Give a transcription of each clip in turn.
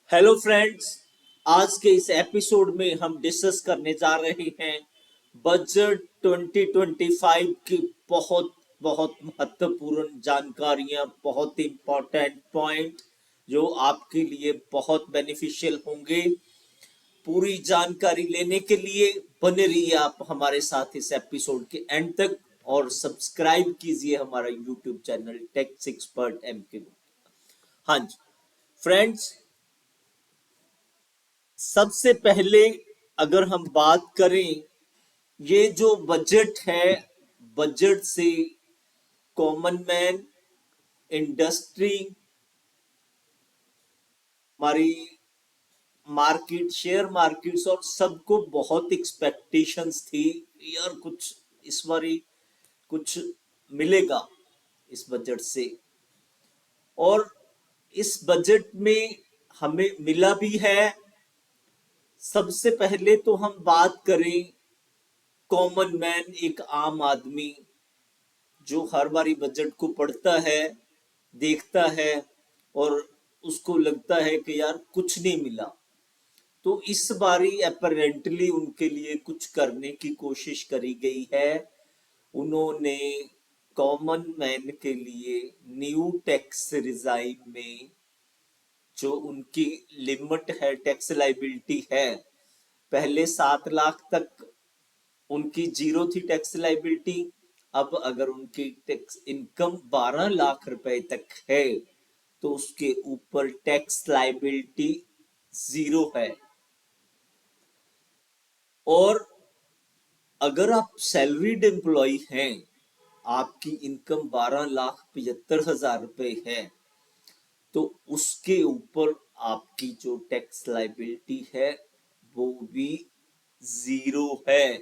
Hello friends. आज के इस एपिसोड में हम डिस्कस करने जा रहे हैं बजट 2025 की बहुत बहुत महत्वपूर्ण जानकारियां, बहुत इंपॉर्टेंट पॉइंट जो आपके लिए बहुत बेनिफिशियल होंगे। पूरी जानकारी लेने के लिए बने रहिए आप हमारे साथ इस एपिसोड के एंड तक और सब्सक्राइब कीजिए हमारा YouTube channel tax expert MK के। हाँ जी फ्रेंड्स, सबसे पहले अगर हम बात करें, ये जो बजट है, बजट से कॉमन मैन, इंडस्ट्री, हमारी मार्केट, शेयर मार्केट्स और सबको बहुत एक्सपेक्टेशंस थी यार, कुछ इस बारी कुछ मिलेगा इस बजट से। और इस बजट में हमें मिला भी है। सबसे पहले तो हम बात करें कॉमन मैन, एक आम आदमी जो हर बारी बजट को पढ़ता है, देखता है और उसको लगता है कि यार कुछ नहीं मिला, तो इस बारी अपेरेंटली उनके लिए कुछ करने की कोशिश करी गई है। उन्होंने कॉमन मैन के लिए न्यू टैक्स रिजाइम में जो उनकी लिमिट है, टैक्स लाइबिलिटी है, पहले 7 लाख तक उनकी जीरो थी टैक्स लाइबिलिटी। अब अगर उनकी टैक्स इनकम 12 लाख रुपए तक है तो उसके ऊपर टैक्स लाइबिलिटी जीरो है। और अगर आप सैलरीड एम्प्लॉय हैं, आपकी इनकम 12,75,000 रुपए है, तो उसके ऊपर आपकी जो टैक्स लाइबिलिटी है वो भी जीरो है।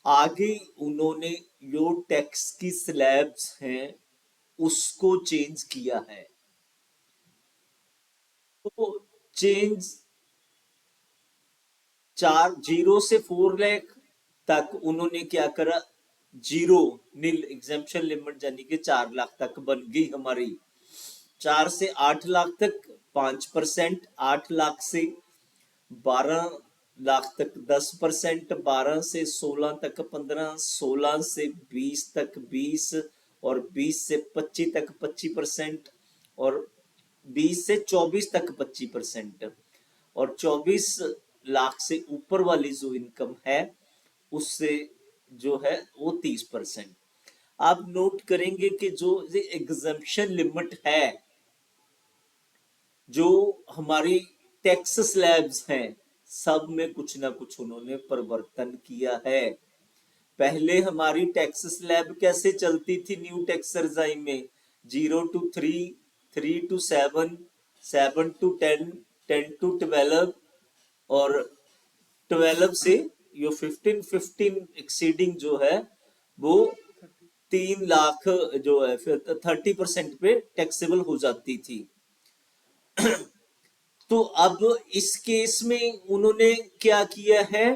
आगे उन्होंने जो टैक्स की स्लैब्स हैं उसको चेंज किया है। तो चेंज 0 से 4 लाख तक उन्होंने क्या करा, जीरो नील एग्जेम्पशन लिमिट यानी कि 4 लाख तक बन गई हमारी। 4 से 8 लाख तक 5%, 8 लाख से 12 लाख तक 10%, 12 से 16 तक 15, 16 से 20 तक 20, और 20 से 25 तक 25%, और 20 से 24 तक 25%, और 24 लाख से ऊपर वाली जो इनकम है उससे जो है वो 30%। आप नोट करेंगे कि जो एग्जम्पशन लिमिट है, जो हमारी टैक्स स्लैब्स हैं, सब में कुछ ना कुछ उन्होंने परिवर्तन किया है। पहले हमारी टैक्स स्लैब कैसे चलती थी न्यू टैक्स रिजाइम में, 0 to 3, 3 to 7, 7 to 10, 10 to 12, और 12 से यो 15 एक्सीडिंग जो है वो 3 लाख जो है फिर 30% पे टैक्सेबल हो जाती थी। तो अब इस केस में उन्होंने क्या किया है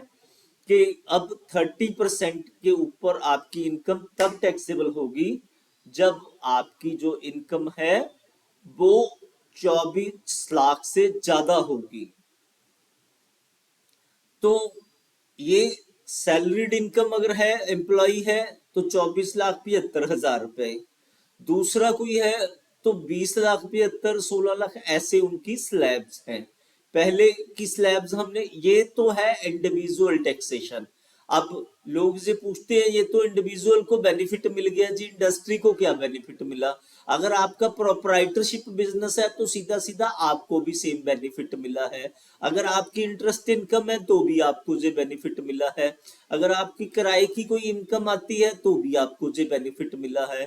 कि अब 30% के ऊपर आपकी इनकम तब टैक्सेबल होगी जब आपकी जो इनकम है वो 24 लाख से ज्यादा होगी। तो ये सैलरीड इनकम अगर है, एम्प्लॉय है, तो 24,75,000 रुपए। दूसरा कोई है तो 20,75,000, 16 लाख, ऐसे उनकी स्लैब्स हैं। पहले की स्लैब्स हमने, ये तो है इंडिविजुअल टैक्सेशन। अब लोग से पूछते हैं ये तो इंडिविजुअल को बेनिफिट मिल गया जी, इंडस्ट्री को क्या बेनिफिट मिला? अगर आपका प्रोप्राइटरशिप बिजनेस है तो सीधा सीधा आपको भी सेम बेनिफिट मिला है। अगर आपकी इंटरेस्ट इनकम है तो भी आपको जो बेनिफिट मिला है। अगर आपकी किराए की कोई इनकम आती है तो भी आपको जो बेनिफिट मिला है।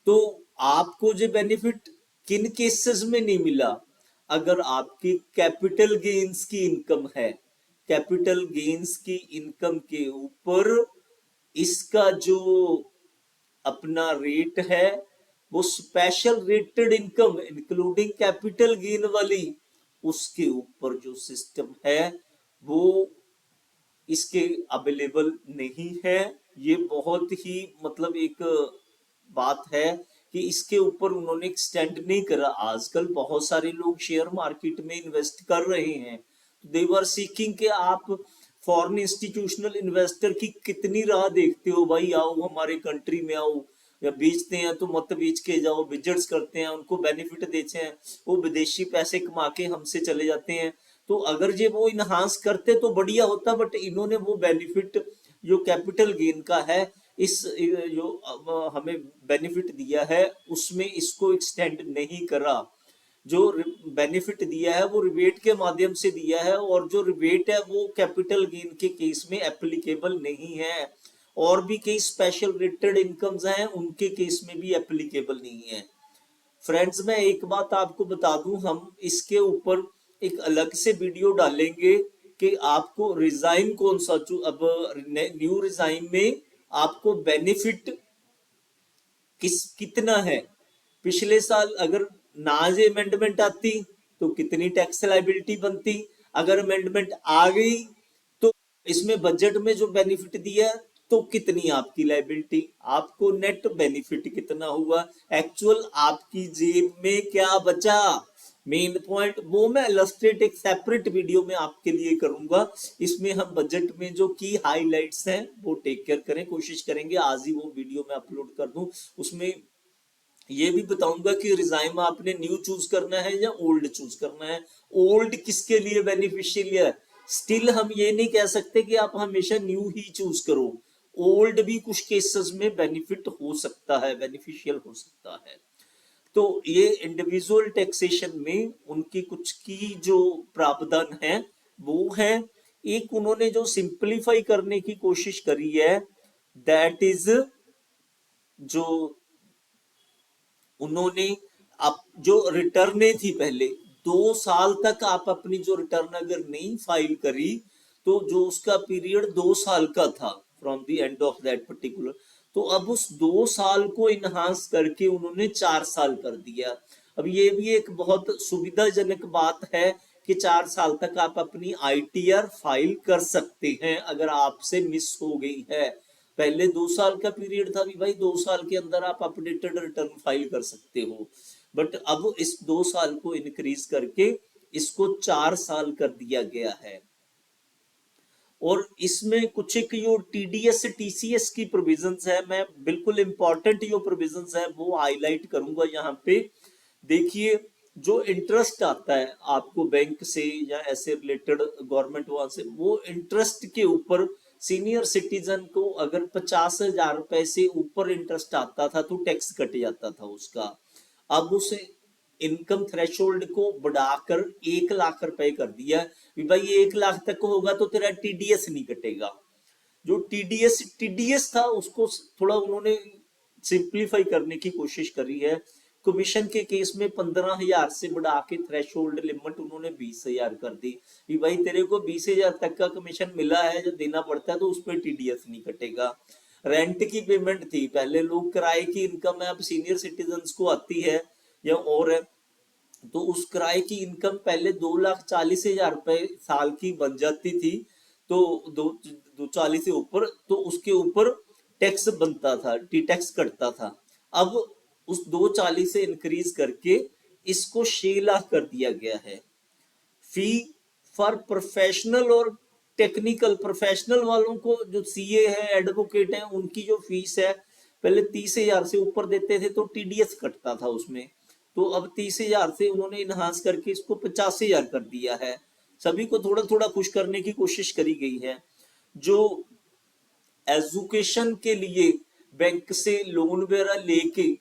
तो आपको जो बेनिफिट किन केसेस में नहीं मिला? अगर आपकी कैपिटल गेन्स की इनकम है, कैपिटल गेन्स की इनकम के ऊपर इसका जो अपना रेट है वो special rated income including capital gain वाली, उसके ऊपर जो सिस्टम है वो इसके अवेलेबल नहीं है। ये बहुत ही मतलब एक बात है कि इसके ऊपर उन्होंने एक्सटेंड नहीं करा। आजकल बहुत सारे लोग शेयर मार्केट में इन्वेस्ट कर रहे हैं, तो दे वर सीकिंग कि आप फॉरेन इंस्टीट्यूशनल इन्वेस्टर की कितनी राह देखते हो, भाई आओ हमारे कंट्री में आओ, या बेचते हैं तो मत बेच के जाओ, विजिट्स करते हैं, उनको बेनिफिट देते हैं, वो विदेशी पैसे कमा के हमसे चले जाते हैं। तो अगर ये वो इनहांस करते तो बढ़िया होता, बट इन्होंने वो बेनिफिट जो कैपिटल गेन का है, इस जो हमें बेनिफिट दिया है उसमें इसको एक्सटेंड नहीं करा। जो बेनिफिट दिया है वो रिबेट के माध्यम से दिया है, और जो रिबेट है वो कैपिटल गेन के केस में एप्लीकेबल नहीं है, और भी कई स्पेशल रेटेड इनकम्स हैं उनके केस में भी एप्लीकेबल नहीं है। फ्रेंड्स, मैं एक बात आपको बता दूं, हम इसके ऊपर एक अलग से वीडियो डालेंगे कि आपको रिजाइन कौन सा अब न्यू रिजाइन में आपको बेनिफिट कितना है। पिछले साल अगर ना ये अमेंडमेंट आती तो कितनी टैक्स लाइबिलिटी बनती, अगर अमेंडमेंट आ गई तो इसमें बजट में जो बेनिफिट दिया तो कितनी आपकी लाइबिलिटी, आपको नेट बेनिफिट कितना हुआ, एक्चुअल आपकी जेब में क्या बचा। मेन पॉइंट वो मैं इलस्ट्रेट एक सेपरेट वीडियो में आपके लिए करूंगा। इसमें हम बजट में जो की हाइलाइट्स हैं वो टेक केयर करें, कोशिश करेंगे आज ही वो वीडियो में अपलोड कर दूं। उसमें ये भी बताऊंगा कि रिजाइन में आपने न्यू चूज करना है या ओल्ड चूज करना है, ओल्ड किसके लिए बेनिफिशियल है। स्टिल हम ये नहीं कह सकते कि आप हमेशा न्यू ही चूज करो, ओल्ड भी कुछ केसेस में बेनिफिट हो सकता है, बेनिफिशियल हो सकता है। तो ये इंडिविजुअल टैक्सेशन में उनकी कुछ की जो प्रावधान है वो है। एक उन्होंने जो सिंपलीफाई करने की कोशिश करी है, दैट इज जो उन्होंने आप जो रिटर्न थी पहले 2 साल तक आप अपनी जो रिटर्न अगर नहीं फाइल करी तो जो उसका पीरियड 2 साल का था from the end of that particular, तो अब उस 2 साल को इनहांस करके उन्होंने 4 साल कर दिया। अब ये भी एक बहुत सुविधाजनक बात है कि 4 साल तक आप अपनी आईटीआर फाइल कर सकते हैं अगर आपसे मिस हो गई है। पहले 2 साल का पीरियड था भी भाई 2 साल के अंदर आप अपडेटेड रिटर्न फाइल कर सकते हो, बट अब इस 2 साल को इंक्रीज करके इसको 4 साल कर दिया गया है। और इसमें कुछ एक जो टीडीएस टीसीएस की प्रोविजंस है, मैं बिल्कुल इंपॉर्टेंट जो प्रोविजंस है वो हाईलाइट करूंगा यहाँ पे। देखिए, जो इंटरेस्ट आता है आपको बैंक से या ऐसे रिलेटेड गवर्नमेंट वहां से, वो इंटरेस्ट के ऊपर सीनियर सिटीजन को अगर 50,000 रुपए से ऊपर इंटरेस्ट आता था तो टैक्स कट जाता था उसका। अब उसे इनकम थ्रेशोल्ड को बढ़ाकर 1 लाख रुपए कर दिया कि भाई ये 1 लाख तक होगा तो तेरा टीडीएस नहीं कटेगा। जो टीडीएस था उसको थोड़ा उन्होंने सिंप्लीफाई करने की कोशिश करी है। कमीशन के केस में 15,000 से बढ़ा के थ्रेशोल्ड लिमिट उन्होंने 20,000 कर दी कि भाई तेरे को 20,000 तक का कमीशन मिला है जो देना पड़ता है तो उस पर टीडीएस नहीं कटेगा। रेंट की पेमेंट थी, पहले लोग किराए की इनकम है, अब सीनियर सिटीजन को आती है या और है, तो उस किराए की इनकम पहले 2,40,000 रुपए साल की बन जाती थी, तो 240 से ऊपर तो उसके ऊपर टैक्स बनता था, टी टैक्स कटता था। अब उस 240 से इंक्रीज करके इसको 6 लाख कर दिया गया है। फी फॉर प्रोफेशनल और टेक्निकल, प्रोफेशनल वालों को जो सीए है एडवोकेट है उनकी जो फीस है पहले 30,000 से ऊपर देते थे तो टीडीएस कटता था उसमें, तो अब 30,000 से उन्होंने इनहांस करके इसको 50,000 कर दिया है। सभी को थोड़ा थोड़ा खुश करने की कोशिश करी गई है। जो एजुकेशन के लिए बैंक से लोन वगैरह लेके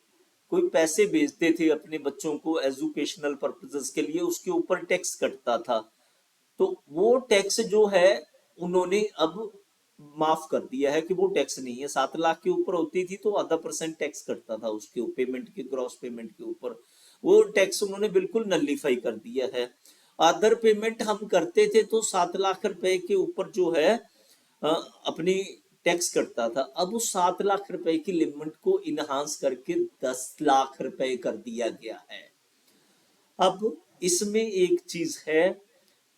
कोई पैसे भेजते थे अपने बच्चों को एजुकेशनल पर्पसेस के लिए, उसके ऊपर टैक्स कटता था, तो वो टैक्स जो है उन्होंने अब माफ कर दिया है कि वो टैक्स नहीं है। 7 लाख के ऊपर होती थी तो आधा % टैक्स कटता था उसके पेमेंट के, ग्रॉस पेमेंट के ऊपर, वो टैक्स उन्होंने बिल्कुल नलीफाई कर दिया है। अदर पेमेंट हम करते थे तो 7 लाख रुपए के ऊपर जो है अपनी टैक्स कटता था, अब उस 7 लाख रुपए की लिमिट को इनहांस करके 10 लाख रुपए कर दिया गया है। अब इसमें एक चीज है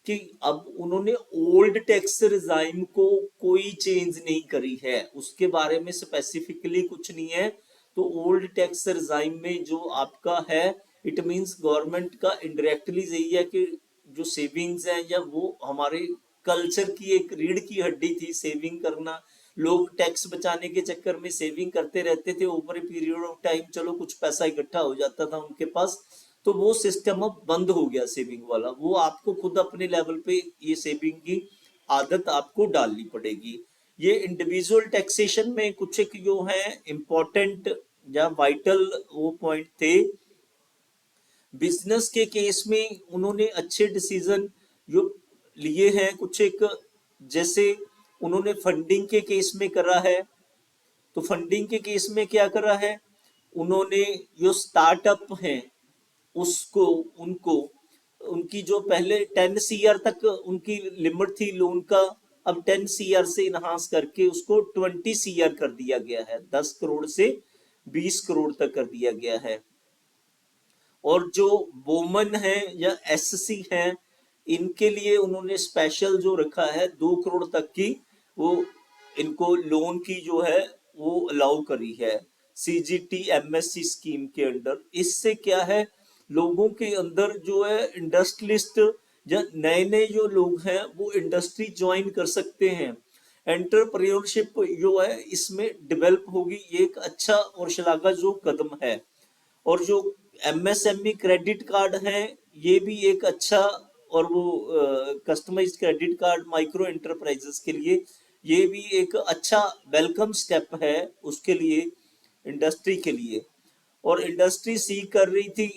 कि अब उन्होंने ओल्ड टैक्स रिजाइम को कोई चेंज नहीं करी है, उसके बारे में स्पेसिफिकली कुछ नहीं है। तो ओल्ड टैक्स रिजाइम में जो आपका है, इट मींस गवर्नमेंट का इनडायरेक्टली यही है कि जो सेविंग्स है या वो हमारे कल्चर की एक रीढ़ की हड्डी थी सेविंग करना। लोग टैक्स बचाने के चक्कर में सेविंग करते रहते थे over a period of time, चलो कुछ पैसा इकट्ठा हो जाता था उनके पास। तो वो सिस्टम अब बंद हो गया सेविंग वाला, वो आपको खुद अपने लेवल पे ये सेविंग की आदत आपको डालनी पड़ेगी। ये इंडिविजुअल टैक्सेशन में कुछ एक जो है इम्पोर्टेंट या वाइटल वो पॉइंट थे। बिजनेस के केस में उन्होंने अच्छे डिसीजन जो लिए हैं कुछ एक, जैसे उन्होंने फंडिंग के केस में करा है। तो फंडिंग के केस में क्या करा है, उन्होंने जो स्टार्टअप हैं उसको उनको उनकी जो पहले 10 CR तक उनकी लिमिट थी लोन का, अब 10 CR से इनहांस करके उसको 20 CR कर दिया गया है, 10 करोड़ से 20 करोड़ तक कर दिया गया है। और जो वोमन है या SC हैं, इनके लिए उन्होंने स्पेशल जो रखा है 2 करोड़ तक की वो इनको लोन की जो है वो अलाउ करी है CGT MSC स्कीम के अंडर। इससे क्या है, लोगों के अंदर जो है इंडस्ट्रियलिस्ट या नए नए जो लोग हैं वो इंडस्ट्री ज्वाइन कर सकते हैं। एंटरप्रेन्योरशिप जो है इसमें डेवलप होगी, ये एक अच्छा और श्लाघायोग कदम है। और जो MSME क्रेडिट कार्ड है ये भी एक अच्छा, और वो customized credit card micro enterprises के लिए ये भी एक अच्छा वेलकम स्टेप है उसके लिए, इंडस्ट्री के लिए। और इंडस्ट्री सीख कर रही थी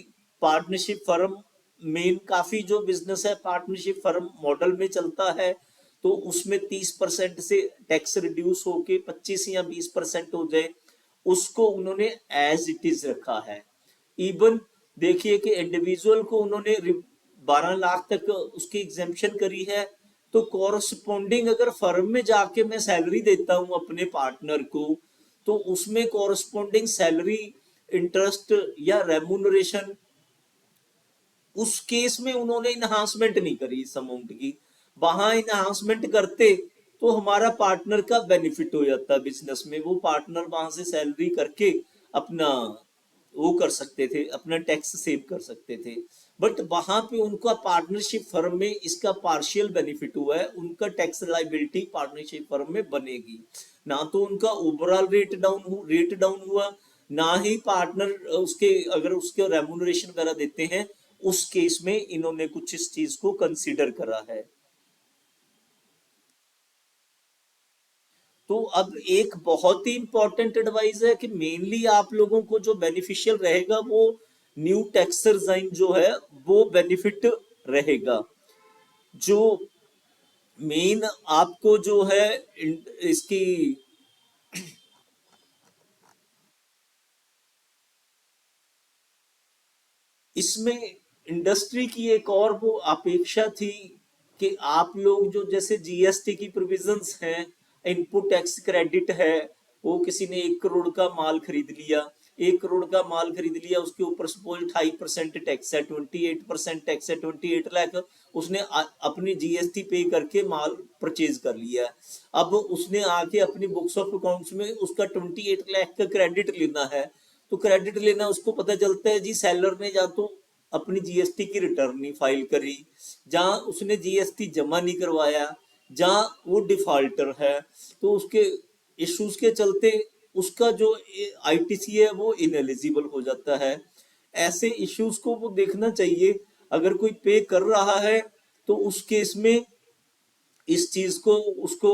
पार्टनरशिप फर्म, मेन काफी जो बिजनेस है पार्टनरशिप फर्म मॉडल में चलता है, तो उसमें 30% से टैक्स रिड्यूस होके 25 या 20% हो जाए, उसको उन्होंने एज इट इज रखा है। इवन देखिए कि इंडिविजुअल को उन्होंने 12 लाख तक उसकी एग्जेम्पशन करी है, तो कॉरस्पॉन्डिंग अगर फर्म में जाके मैं सैलरी देता हूं अपने पार्टनर को, तो उसमें कॉरस्पॉन्डिंग सैलरी, इंटरेस्ट या रेमुनरेशन, उस केस में उन्होंने इनहांसमेंट नहीं करी इस अमाउंट की। वहां इनहांसमेंट करते तो हमारा पार्टनर का बेनिफिट हो जाता बिजनेस में, वो पार्टनर वहां से सैलरी करके अपना वो कर सकते थे, अपना टैक्स सेव कर सकते थे। बट वहां पे उनका पार्टनरशिप फर्म में इसका पार्शियल बेनिफिट हुआ है, उनका टैक्स लाइबिलिटी पार्टनरशिप फर्म में बनेगी, ना तो उनका ओवरऑल रेट डाउन हुआ, ना ही पार्टनर उसके अगर उसके रेमुनरेशन वगैरह देते हैं उस केस में इन्होंने कुछ इस चीज को कंसीडर करा है। तो अब एक बहुत ही इंपॉर्टेंट एडवाइस है कि मेनली आप लोगों को जो बेनिफिशियल रहेगा वो न्यू टैक्स रिजाइम जो है वो बेनिफिट रहेगा। जो मेन आपको जो है इसकी इसमें इंडस्ट्री की एक और वो अपेक्षा थी कि आप लोग जो जैसे GST की प्रोविजंस हैं, इनपुट टैक्स क्रेडिट है, वो किसी ने 1 करोड़ का माल खरीद लिया, 1 करोड़ का माल खरीद लिया, उसके ऊपर सपोज 28% टैक्स है, 28% टैक्स है, 28 लाख उसने अपनी GST पे करके माल परचेज कर लिया। अब उसने आके अपनी बुक्स ऑफ अकाउंट्स में उसका 28 लाख का क्रेडिट लेना है, तो क्रेडिट लेना उसको पता चलता है जी सेलर ने या तो अपनी GST की रिटर्न नहीं फाइल करी, जहां उसने GST जमा नहीं करवाया, जहां वो डिफॉल्टर है, तो उसके इश्यूज के चलते उसका जो ITC है वो इनएलिजिबल हो जाता है। ऐसे इश्यूज को वो देखना चाहिए। अगर कोई पे कर रहा है तो उस केस में इस चीज को उसको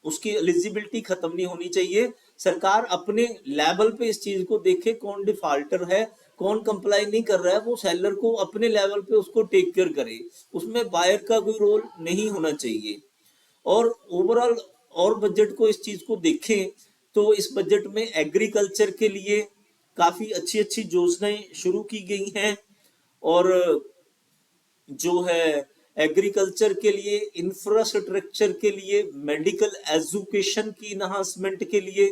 उसकी एलिजिबिलिटी खत्म नहीं होनी चाहिए। सरकार अपने लेवल पे इस चीज को देखे, कौन डिफॉल्टर है, कौन कंप्लाई नहीं कर रहा है, वो सेलर को अपने लेवल पे उसको टेक केयर करे, उसमें बायर का कोई रोल नहीं होना चाहिए। और ओवरऑल और बजट को इस चीज को देखें तो इस बजट में एग्रीकल्चर के लिए काफी अच्छी अच्छी योजनाएं शुरू की गई हैं। और जो है एग्रीकल्चर के लिए, इंफ्रास्ट्रक्चर के लिए, मेडिकल एजुकेशन की इन्हांसमेंट के लिए,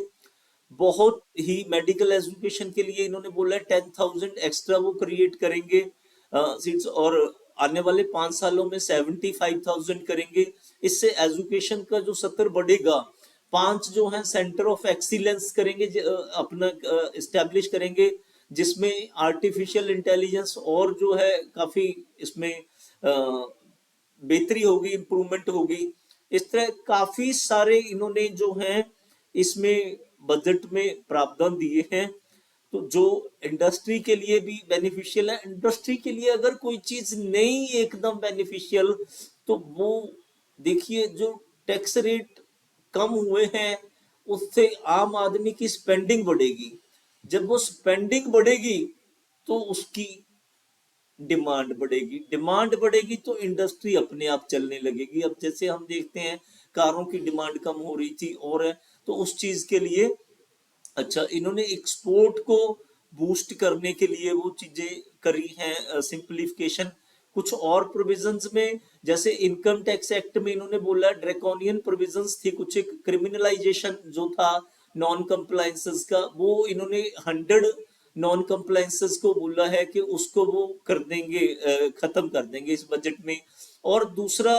बहुत ही मेडिकल एजुकेशन के लिए इन्होंने बोला है 10,000 एक्स्ट्रा वो क्रिएट करेंगे सीट्स, और आने वाले 5 सालों में 75,000 करेंगे। इससे एजुकेशन का जो सत्र बढ़ेगा, 5 जो है सेंटर ऑफ एक्सीलेंस करेंगे, अपना इस्टेब्लिश करेंगे, जिसमें आर्टिफिशियल इंटेलिजेंस और जो है काफी इसमें बेहतरी होगी, इंप्रूवमेंट होगी। इस तरह काफी सारे इन्होंने जो है इसमें बजट में प्रावधान दिए हैं, तो जो इंडस्ट्री के लिए भी बेनिफिशियल है। इंडस्ट्री के लिए अगर कोई चीज नहीं एकदम बेनिफिशियल, तो वो देखिए जो टैक्स रेट कम हुए हैं उससे आम आदमी की स्पेंडिंग बढ़ेगी। जब वो स्पेंडिंग बढ़ेगी तो उसकी डिमांड बढ़ेगी, डिमांड बढ़ेगी तो इंडस्ट्री अपने आप चलने लगेगी। अब जैसे हम देखते हैं कारों की डिमांड कम हो रही थी और है, तो उस चीज के लिए अच्छा इन्होंने एक्सपोर्ट को बूस्ट करने के लिए वो चीजें करी हैं, सिंप्लीफिकेशन। कुछ और प्रोविजंस में जैसे इनकम टैक्स एक्ट में इन्होंने बोला ड्रैकोनियन प्रोविजंस थी, कुछ एक क्रिमिनलाइजेशन जो था नॉन कंप्लायंसेस का, वो इन्होंने 100 नॉन कंप्लायंसेस को बोला है कि उसको वो कर देंगे, खत्म कर देंगे इस बजट में। और दूसरा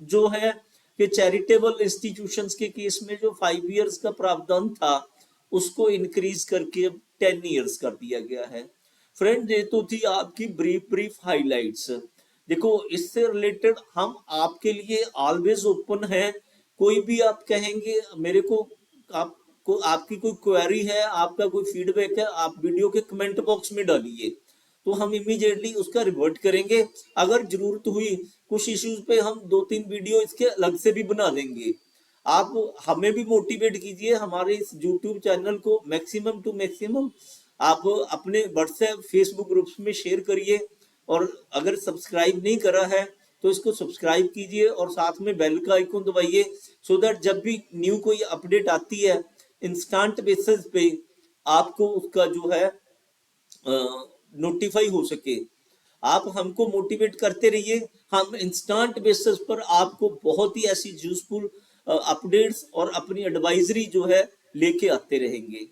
जो है कि चैरिटेबल इंस्टीट्यूशंस के केस में जो 5 इयर्स का प्रावधान था उसको इंक्रीज करके अब 10 इयर्स कर दिया गया है। फ्रेंड ये तो थी आपकी ब्रीफ ब्रीफ हाइलाइट्स। देखो इससे रिलेटेड हम आपके लिए ऑलवेज ओपन है, कोई भी आप कहेंगे मेरे को, आपको आपकी कोई क्वेरी है, आपका कोई फीडबैक है, आप वीडियो के कमेंट बॉक्स में डालिए, तो हम इमीडिएटली उसका रिवर्ट करेंगे। अगर जरूरत हुई कुछ इश्यूज पे हम 2-3 वीडियो इसके अलग से भी बना देंगे। आप हमें भी मोटिवेट कीजिए, हमारे इस यूट्यूब चैनल को मैक्सिमम टू मैक्सिमम आप अपने व्हाट्सएप फेसबुक ग्रुप्स में शेयर करिए, और अगर सब्सक्राइब नहीं करा है तो इसको सब्सक्राइब कीजिए और साथ में बेल का आइकन दबाइए, सो दैट जब भी न्यू कोई अपडेट आती है इंस्टेंट बेसिस पे आपको उसका जो है नोटिफाई हो सके। आप हमको मोटिवेट करते रहिए, हम इंस्टेंट बेसिस पर आपको बहुत ही ऐसी यूजफुल अपडेट्स और अपनी एडवाइजरी जो है लेके आते रहेंगे।